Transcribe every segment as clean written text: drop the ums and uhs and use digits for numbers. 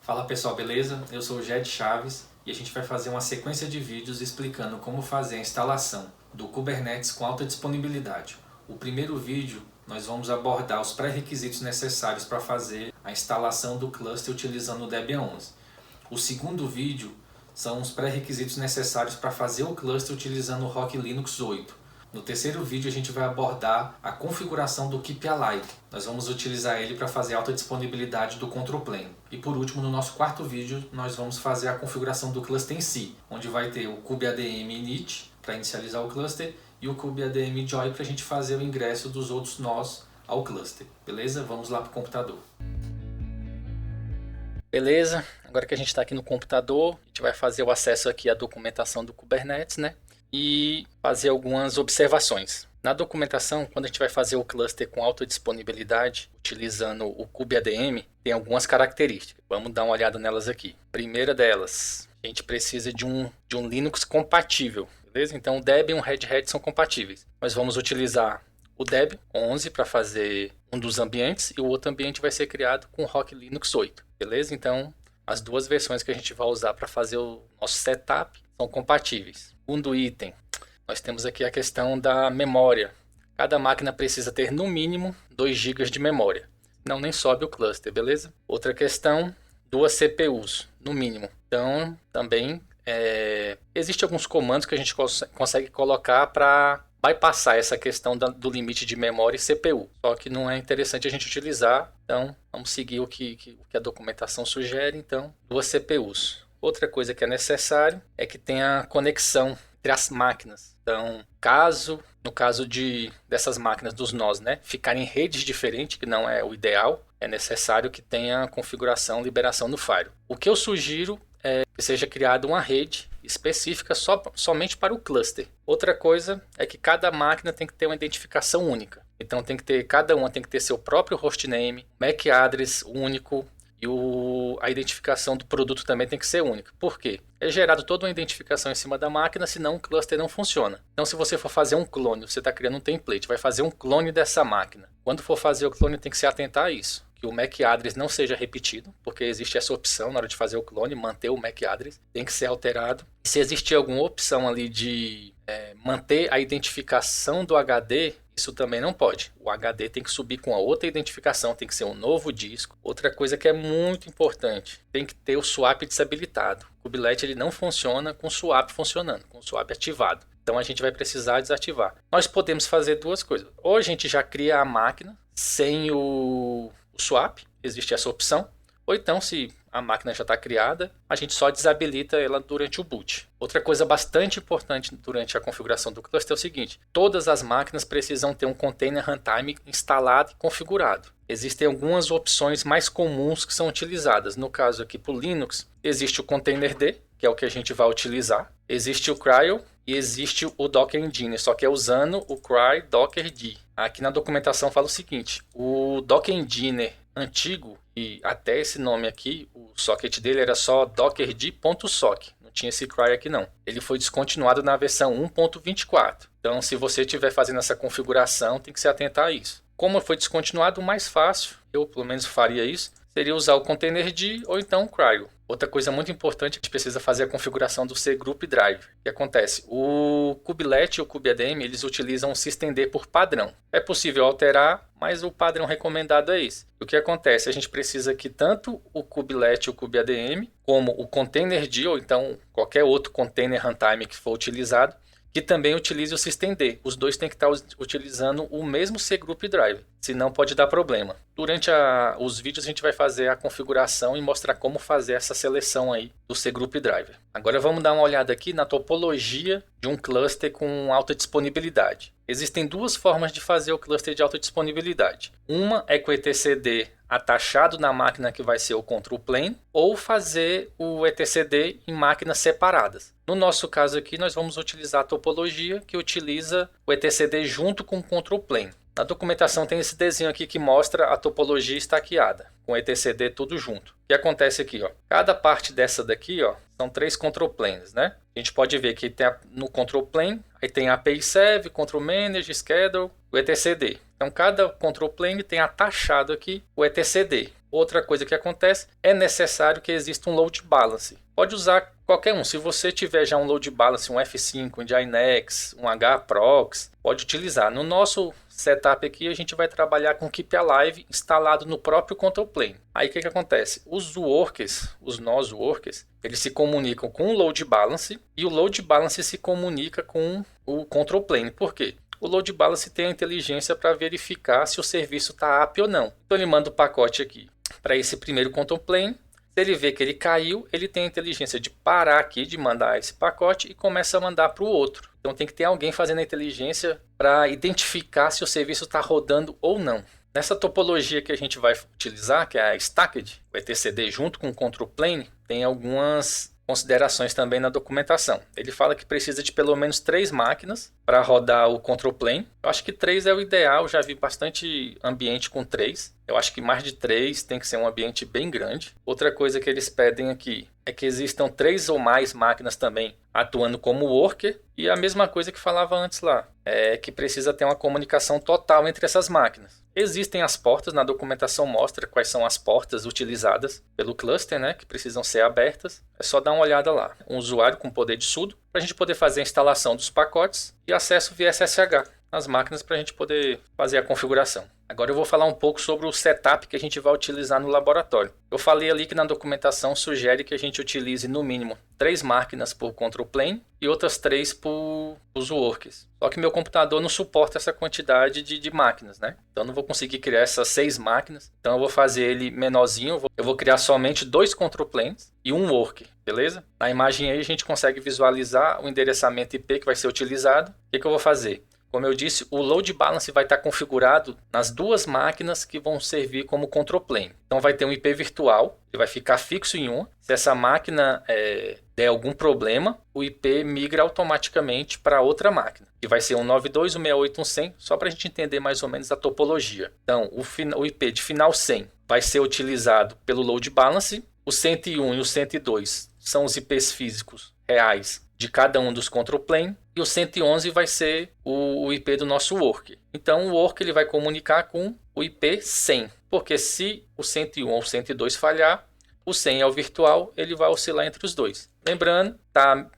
Fala pessoal, beleza? Eu sou o Jed Chaves e a gente vai fazer uma sequência de vídeos explicando como fazer a instalação do Kubernetes com alta disponibilidade. O primeiro vídeo nós vamos abordar os pré-requisitos necessários para fazer a instalação do cluster utilizando o Debian 11. O segundo vídeo são os pré-requisitos necessários para fazer o cluster utilizando o Rock Linux 8. No terceiro vídeo a gente vai abordar a configuração do Keep Alive. Nós vamos utilizar ele para fazer alta disponibilidade do control plane. E por último, no nosso quarto vídeo, nós vamos fazer a configuração do cluster em si, onde vai ter o kubeadm init para inicializar o cluster e o kubeadm join para a gente fazer o ingresso dos outros nós ao cluster. Beleza? Vamos lá para o computador. Beleza, agora que a gente está aqui no computador, a gente vai fazer o acesso aqui à documentação do Kubernetes, né? E fazer algumas observações. Na documentação, quando a gente vai fazer o cluster com alta disponibilidade, utilizando o kubeadm, tem algumas características. Vamos dar uma olhada nelas aqui. Primeira delas, a gente precisa de um Linux compatível, beleza? Então o Debian e o Red Hat são compatíveis. Nós vamos utilizar o Debian 11 para fazer um dos ambientes e o outro ambiente vai ser criado com o Rock Linux 8, beleza? Então as duas versões que a gente vai usar para fazer o nosso setup são compatíveis. Segundo item, nós temos aqui a questão da memória. Cada máquina precisa ter no mínimo 2 GB de memória, senão nem sobe o cluster, beleza? Outra questão, 2 CPUs, no mínimo. Então, também existem alguns comandos que a gente consegue colocar para bypassar essa questão do limite de memória e CPU. Só que não é interessante a gente utilizar, então vamos seguir o que a documentação sugere, então 2 CPUs. Outra coisa que é necessário é que tenha conexão entre as máquinas. Então, no caso dessas máquinas dos nós, né, ficarem em redes diferentes, que não é o ideal, é necessário que tenha configuração, liberação no Firewall. O que eu sugiro é que seja criada uma rede específica somente para o cluster. Outra coisa é que cada máquina tem que ter uma identificação única. Então, cada uma tem que ter seu próprio hostname, MAC address único, e a identificação do produto também tem que ser única. Por quê? É gerado toda uma identificação em cima da máquina, senão o cluster não funciona. Então, se você for fazer um clone, você está criando um template, vai fazer um clone dessa máquina. Quando for fazer o clone, tem que se atentar a isso. Que o MAC address não seja repetido, porque existe essa opção na hora de fazer o clone, manter o MAC address, tem que ser alterado. E se existir alguma opção ali de manter a identificação do HD, isso também não pode. O HD tem que subir com a outra identificação, tem que ser um novo disco. Outra coisa que é muito importante, tem que ter o swap desabilitado. O Kubelet ele não funciona com o swap funcionando, com o swap ativado. Então a gente vai precisar desativar. Nós podemos fazer duas coisas. Ou a gente já cria a máquina sem o swap, existe essa opção. Ou então, se a máquina já está criada, a gente só desabilita ela durante o boot. Outra coisa bastante importante durante a configuração do cluster é o seguinte: todas as máquinas precisam ter um container runtime instalado e configurado. Existem algumas opções mais comuns que são utilizadas. No caso aqui para o Linux, existe o containerd, que é o que a gente vai utilizar. Existe o CRI-O e existe o Docker Engine, só que é usando o CRI Dockerd. Aqui na documentação fala o seguinte: o Docker Engine antigo, e até esse nome aqui, o socket dele era só dockerd.sock, não tinha esse CRI aqui não. Ele foi descontinuado na versão 1.24. Então, se você estiver fazendo essa configuração, tem que se atentar a isso. Como foi descontinuado, o mais fácil, eu pelo menos faria isso, seria usar o containerd ou então o CRI-O. Outra coisa muito importante, a gente precisa fazer a configuração do cgroup drive. O que acontece? O Kubelet e o kubeadm, eles utilizam o systemd por padrão. É possível alterar, mas o padrão recomendado é esse. O que acontece? A gente precisa que tanto o Kubelet e o kubeadm, como o containerd, ou então qualquer outro container runtime que for utilizado, que também utilize o systemd. Os dois têm que estar utilizando o mesmo cgroup drive, senão pode dar problema. Durante os vídeos a gente vai fazer a configuração e mostrar como fazer essa seleção aí do cgroup driver. Agora vamos dar uma olhada aqui na topologia de um cluster com alta disponibilidade. Existem duas formas de fazer o cluster de alta disponibilidade. Uma é com o etcd atachado na máquina que vai ser o control plane, ou fazer o etcd em máquinas separadas. No nosso caso aqui, nós vamos utilizar a topologia que utiliza o etcd junto com o control plane. Na documentação tem esse desenho aqui que mostra a topologia estaqueada, com etcd tudo junto. O que acontece aqui? Cada parte dessa daqui são 3 control planes, né? A gente pode ver que tem no control plane, aí tem a API Serve, Control Manager, Schedule, o etcd. Então cada control plane tem atachado aqui o etcd. Outra coisa que acontece, é necessário que exista um load balance. Pode usar qualquer um. Se você tiver já um load balance, um F5, um Nginx, um HProx, pode utilizar. No nosso setup aqui, a gente vai trabalhar com Keep Alive instalado no próprio Control Plane. Aí o que acontece? Os workers, os nós workers, eles se comunicam com o load balance e o load balance se comunica com o Control Plane. Por quê? O load balance tem a inteligência para verificar se o serviço está up ou não. Então ele manda o pacote aqui para esse primeiro Control Plane. Se ele vê que ele caiu, ele tem a inteligência de parar aqui, de mandar esse pacote e começa a mandar para o outro. Então tem que ter alguém fazendo a inteligência para identificar se o serviço está rodando ou não. Nessa topologia que a gente vai utilizar, que é a Stacked, o etcd junto com o Control Plane, tem algumas considerações também na documentação. Ele fala que precisa de pelo menos 3 máquinas para rodar o Control Plane. Eu acho que 3 é o ideal, já vi bastante ambiente com 3. Eu acho que mais de 3 tem que ser um ambiente bem grande. Outra coisa que eles pedem aqui é que existam 3 ou mais máquinas também atuando como worker. E a mesma coisa que falava antes lá, é que precisa ter uma comunicação total entre essas máquinas. Existem as portas, na documentação mostra quais são as portas utilizadas pelo cluster, né, que precisam ser abertas. É só dar uma olhada lá. Um usuário com poder de sudo, para a gente poder fazer a instalação dos pacotes e acesso via SSH nas máquinas para a gente poder fazer a configuração. Agora eu vou falar um pouco sobre o setup que a gente vai utilizar no laboratório. Eu falei ali que na documentação sugere que a gente utilize no mínimo 3 máquinas por Control Plane e outras 3 por os workers. Só que meu computador não suporta essa quantidade de máquinas, né? Então eu não vou conseguir criar essas 6 máquinas. Então eu vou fazer ele menorzinho. Eu vou criar somente 2 Control Planes e um worker, beleza? Na imagem aí a gente consegue visualizar o endereçamento IP que vai ser utilizado. O que eu vou fazer? Como eu disse, o load balance vai estar configurado nas 2 máquinas que vão servir como control plane. Então vai ter um IP virtual, ele vai ficar fixo em uma. Se essa máquina der algum problema, o IP migra automaticamente para outra máquina. Que vai ser 192.168.1.100, só para a gente entender mais ou menos a topologia. Então o IP de final 100 vai ser utilizado pelo load balance. O 101 e o 102 são os IPs físicos reais de cada um dos control plane, e o 111 vai ser o IP do nosso worker. Então o worker ele vai comunicar com o IP 100, porque se o 101 ou o 102 falhar, o 100 é o virtual, ele vai oscilar entre os dois. Lembrando, está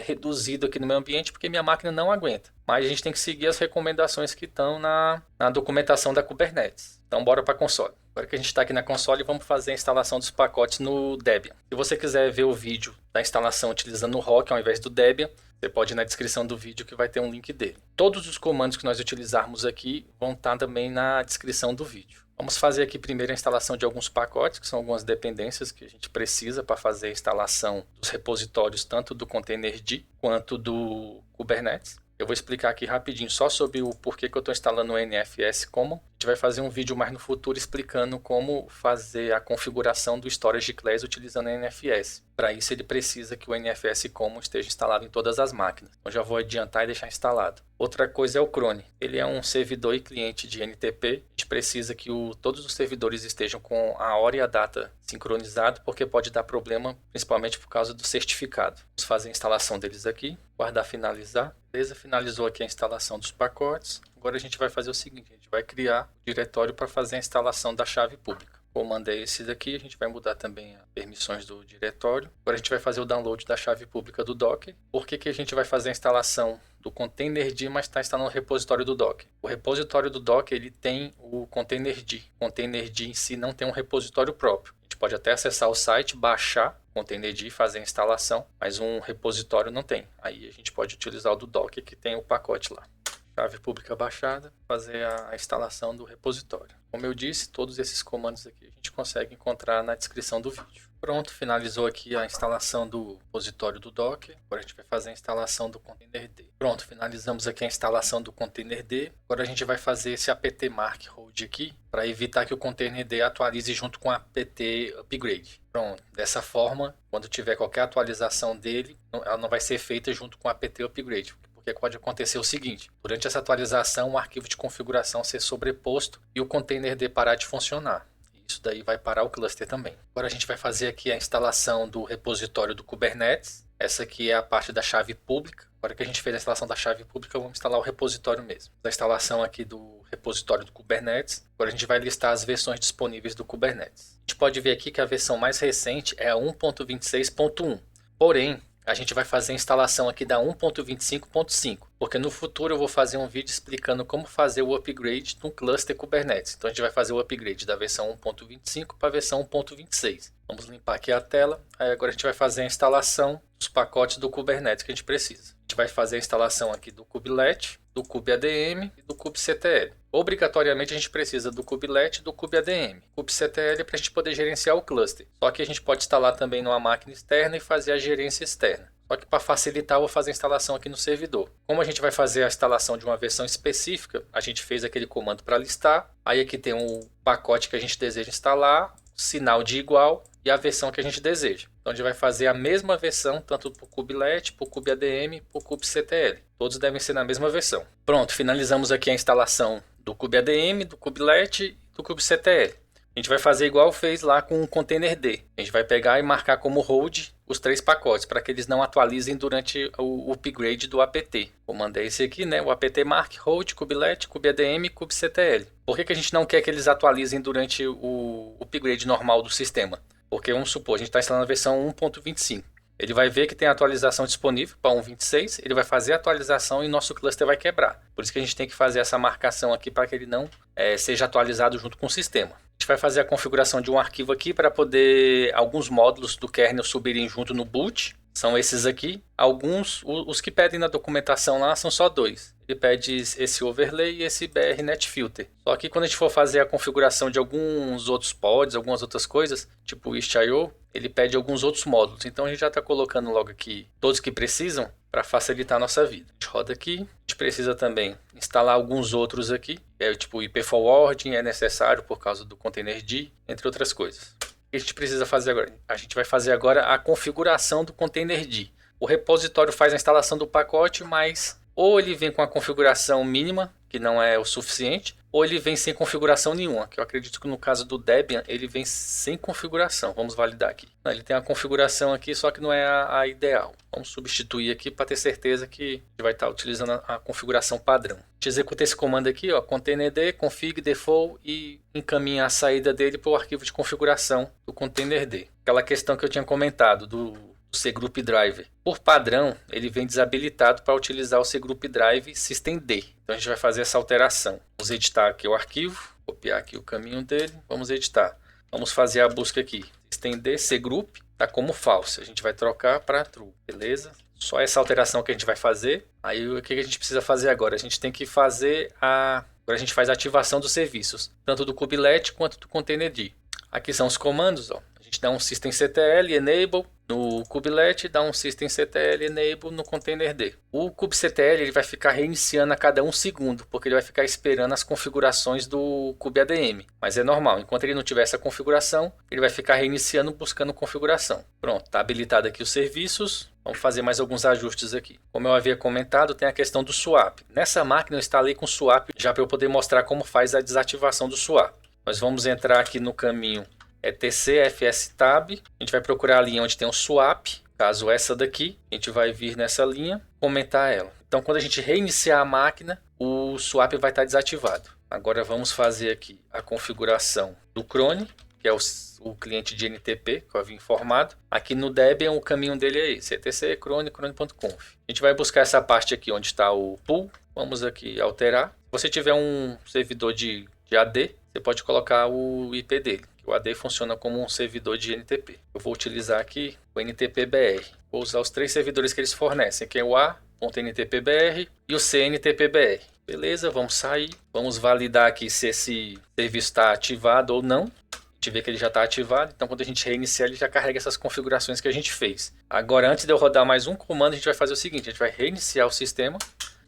reduzido aqui no meu ambiente porque minha máquina não aguenta, mas a gente tem que seguir as recomendações que estão na documentação da Kubernetes. Então bora para a console. Agora que a gente está aqui na console, vamos fazer a instalação dos pacotes no Debian. Se você quiser ver o vídeo da instalação utilizando o Rock ao invés do Debian, você pode ir na descrição do vídeo que vai ter um link dele. Todos os comandos que nós utilizarmos aqui vão estar também na descrição do vídeo. Vamos fazer aqui primeiro a instalação de alguns pacotes, que são algumas dependências que a gente precisa para fazer a instalação dos repositórios, tanto do Containerd quanto do Kubernetes. Eu vou explicar aqui rapidinho só sobre o porquê que eu estou instalando o NFS Common. A gente vai fazer um vídeo mais no futuro explicando como fazer a configuração do Storage Class utilizando o NFS. Para isso ele precisa que o NFS Common esteja instalado em todas as máquinas. Então já vou adiantar e deixar instalado. Outra coisa é o cron. Ele é um servidor e cliente de NTP. A gente precisa que todos os servidores estejam com a hora e a data sincronizado, porque pode dar problema, principalmente por causa do certificado. Vamos fazer a instalação deles aqui, guardar finalizar. Beleza, finalizou aqui a instalação dos pacotes. Agora a gente vai fazer o seguinte, a gente vai criar um diretório para fazer a instalação da chave pública. O comando é esse daqui, a gente vai mudar também as permissões do diretório. Agora a gente vai fazer o download da chave pública do Docker. Por que a gente vai fazer a instalação do Containerd, mas está instalando o repositório do Docker? O repositório do Docker ele tem o Containerd. O Containerd em si não tem um repositório próprio. A gente pode até acessar o site, baixar o Containerd e fazer a instalação, mas um repositório não tem. Aí a gente pode utilizar o do Docker que tem o pacote lá. Chave pública baixada, fazer a instalação do repositório. Como eu disse, todos esses comandos aqui a gente consegue encontrar na descrição do vídeo. Pronto, finalizou aqui a instalação do repositório do Docker. Agora a gente vai fazer a instalação do Containerd. Pronto, finalizamos aqui a instalação do Containerd. Agora a gente vai fazer esse apt mark hold aqui para evitar que o Containerd atualize junto com o apt upgrade. Pronto, dessa forma, quando tiver qualquer atualização dele, ela não vai ser feita junto com o apt upgrade. Porque pode acontecer o seguinte, durante essa atualização o arquivo de configuração ser sobreposto e o Containerd parar de funcionar. Isso daí vai parar o cluster também. Agora a gente vai fazer aqui a instalação do repositório do Kubernetes. Essa aqui é a parte da chave pública. Agora que a gente fez a instalação da chave pública, vamos instalar o repositório mesmo. A instalação aqui do repositório do Kubernetes. Agora a gente vai listar as versões disponíveis do Kubernetes. A gente pode ver aqui que a versão mais recente é a 1.26.1. Porém, a gente vai fazer a instalação aqui da 1.25.5, porque no futuro eu vou fazer um vídeo explicando como fazer o upgrade de um cluster Kubernetes. Então a gente vai fazer o upgrade da versão 1.25 para a versão 1.26. Vamos limpar aqui a tela. Aí agora a gente vai fazer a instalação dos pacotes do Kubernetes que a gente precisa. A gente vai fazer a instalação aqui do kubelet, do kubeadm e do kubectl. Obrigatoriamente a gente precisa do kubelet e do kubeadm. Kubectl é para a gente poder gerenciar o cluster. Só que a gente pode instalar também numa máquina externa e fazer a gerência externa. Só que para facilitar eu vou fazer a instalação aqui no servidor. Como a gente vai fazer a instalação de uma versão específica, a gente fez aquele comando para listar. Aí aqui tem o pacote que a gente deseja instalar, sinal de igual e a versão que a gente deseja. Então a gente vai fazer a mesma versão tanto para o kubelet, para o kubeadm e para o kubectl. Todos devem ser na mesma versão. Pronto, finalizamos aqui a instalação do kubeadm, do kubelet e do kubectl. A gente vai fazer igual fez lá com o containerd. A gente vai pegar e marcar como hold os 3 pacotes para que eles não atualizem durante o upgrade do apt. O comando é esse aqui, né? O apt mark hold kubelet, kubeadm e kubectl. Por que a gente não quer que eles atualizem durante o upgrade normal do sistema? Porque vamos supor, a gente está instalando a versão 1.25. Ele vai ver que tem atualização disponível para 1.26, ele vai fazer a atualização e nosso cluster vai quebrar. Por isso que a gente tem que fazer essa marcação aqui para que ele não seja atualizado junto com o sistema. A gente vai fazer a configuração de um arquivo aqui para poder alguns módulos do kernel subirem junto no boot. São esses aqui. Alguns, os que pedem na documentação lá são só 2. Ele pede esse overlay e esse brnetfilter. Só que quando a gente for fazer a configuração de alguns outros pods, algumas outras coisas, tipo o istio, ele pede alguns outros módulos. Então a gente já está colocando logo aqui todos que precisam para facilitar a nossa vida. A gente roda aqui. A gente precisa também instalar alguns outros aqui. Tipo o IP forwarding é necessário por causa do containerd, entre outras coisas. O que a gente precisa fazer agora? A gente vai fazer agora a configuração do containerd. O repositório faz a instalação do pacote, mas ou ele vem com a configuração mínima, que não é o suficiente, ou ele vem sem configuração nenhuma, que eu acredito que no caso do Debian ele vem sem configuração. Vamos validar aqui. Ele tem a configuração aqui, só que não é a ideal. Vamos substituir aqui para ter certeza que a gente vai estar utilizando a configuração padrão. A gente executa esse comando aqui, ó, containerd, config, default e encaminha a saída dele para o arquivo de configuração do containerd. Aquela questão que eu tinha comentado do cgroup driver. Por padrão, ele vem desabilitado para utilizar o cgroup drive systemd. Então a gente vai fazer essa alteração. Vamos editar aqui o arquivo, copiar aqui o caminho dele, vamos editar. Vamos fazer a busca aqui. Systemd cgroup está como false. A gente vai trocar para true, beleza? Só essa alteração que a gente vai fazer. Aí o que a gente precisa fazer agora? A gente tem que fazer agora a gente faz a ativação dos serviços, tanto do kubelet quanto do containerd. Aqui são os comandos, ó. A gente dá um systemctl enable no kubelet, dá um systemctl enable no containerd. O kubectl ele vai ficar reiniciando a cada 1 segundo, porque ele vai ficar esperando as configurações do kubeadm. Mas é normal, enquanto ele não tiver essa configuração, ele vai ficar reiniciando buscando configuração. Pronto, está habilitado aqui os serviços. Vamos fazer mais alguns ajustes aqui. Como eu havia comentado, tem a questão do swap. Nessa máquina eu instalei com swap já para eu poder mostrar como faz a desativação do swap. Nós vamos entrar aqui no caminho tcfstab. A gente vai procurar a linha onde tem um swap. Caso essa daqui, a gente vai vir nessa linha, comentar ela. Então quando a gente reiniciar a máquina, o swap vai estar desativado. Agora vamos fazer aqui a configuração do cron, que é o cliente de NTP, que eu havia informado. Aqui no Debian o caminho dele é esse, etc cron.conf. A gente vai buscar essa parte aqui onde está o pool. Vamos aqui alterar. Se você tiver um servidor de AD, você pode colocar o IP dele. O AD funciona como um servidor de NTP. Eu vou utilizar aqui o NTP-BR. Vou usar os 3 servidores que eles fornecem, que é o A.NTP-BR e o CNTP-BR. Beleza, vamos sair. Vamos validar aqui se esse serviço está ativado ou não. A gente vê que ele já está ativado, então quando a gente reiniciar ele já carrega essas configurações que a gente fez. Agora, antes de eu rodar mais um comando, a gente vai fazer o seguinte, a gente vai reiniciar o sistema,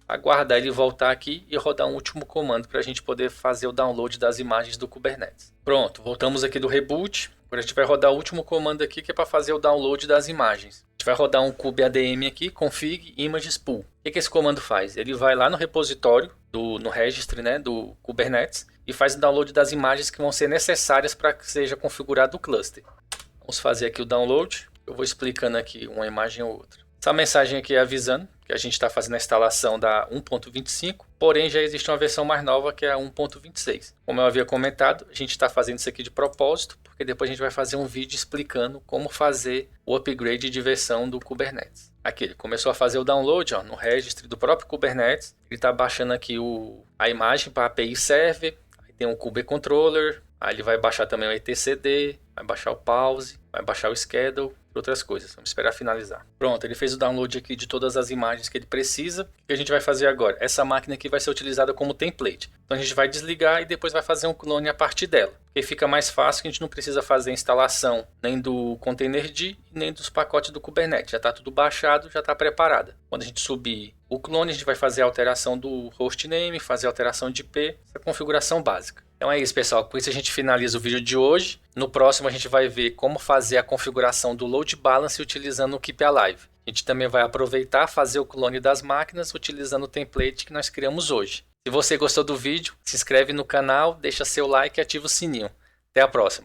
aguardar ele voltar aqui e rodar um último comando para a gente poder fazer o download das imagens do Kubernetes. Pronto, voltamos aqui do reboot. Agora a gente vai rodar o último comando aqui que é para fazer o download das imagens. A gente vai rodar um kubeadm aqui, config images pool. O que esse comando faz? Ele vai lá no repositório, no registry, né, do Kubernetes e faz o download das imagens que vão ser necessárias para que seja configurado o cluster. Vamos fazer aqui o download. Eu vou explicando aqui uma imagem ou outra. Essa mensagem aqui é avisando que a gente está fazendo a instalação da 1.25, porém já existe uma versão mais nova que é a 1.26. Como eu havia comentado, a gente está fazendo isso aqui de propósito, porque depois a gente vai fazer um vídeo explicando como fazer o upgrade de versão do Kubernetes. Aqui ele começou a fazer o download no registry do próprio Kubernetes. Ele está baixando aqui a imagem para a API Server, aí tem o kubecontroller, aí ele vai baixar também o etcd, vai baixar o pause, vai baixar o schedule, outras coisas. Vamos esperar finalizar. Pronto, ele fez o download aqui de todas as imagens que ele precisa. O que a gente vai fazer agora? Essa máquina aqui vai ser utilizada como template. Então a gente vai desligar e depois vai fazer um clone a partir dela. Porque fica mais fácil, que a gente não precisa fazer a instalação nem do containerd, nem dos pacotes do Kubernetes. Já está tudo baixado, já está preparada. Quando a gente subir o clone, a gente vai fazer a alteração do hostname, fazer a alteração de IP, essa configuração básica. Então é isso, pessoal. Com isso a gente finaliza o vídeo de hoje. No próximo a gente vai ver como fazer a configuração do load balance utilizando o Keep Alive. A gente também vai aproveitar fazer o clone das máquinas utilizando o template que nós criamos hoje. Se você gostou do vídeo, se inscreve no canal, deixa seu like e ativa o sininho. Até a próxima.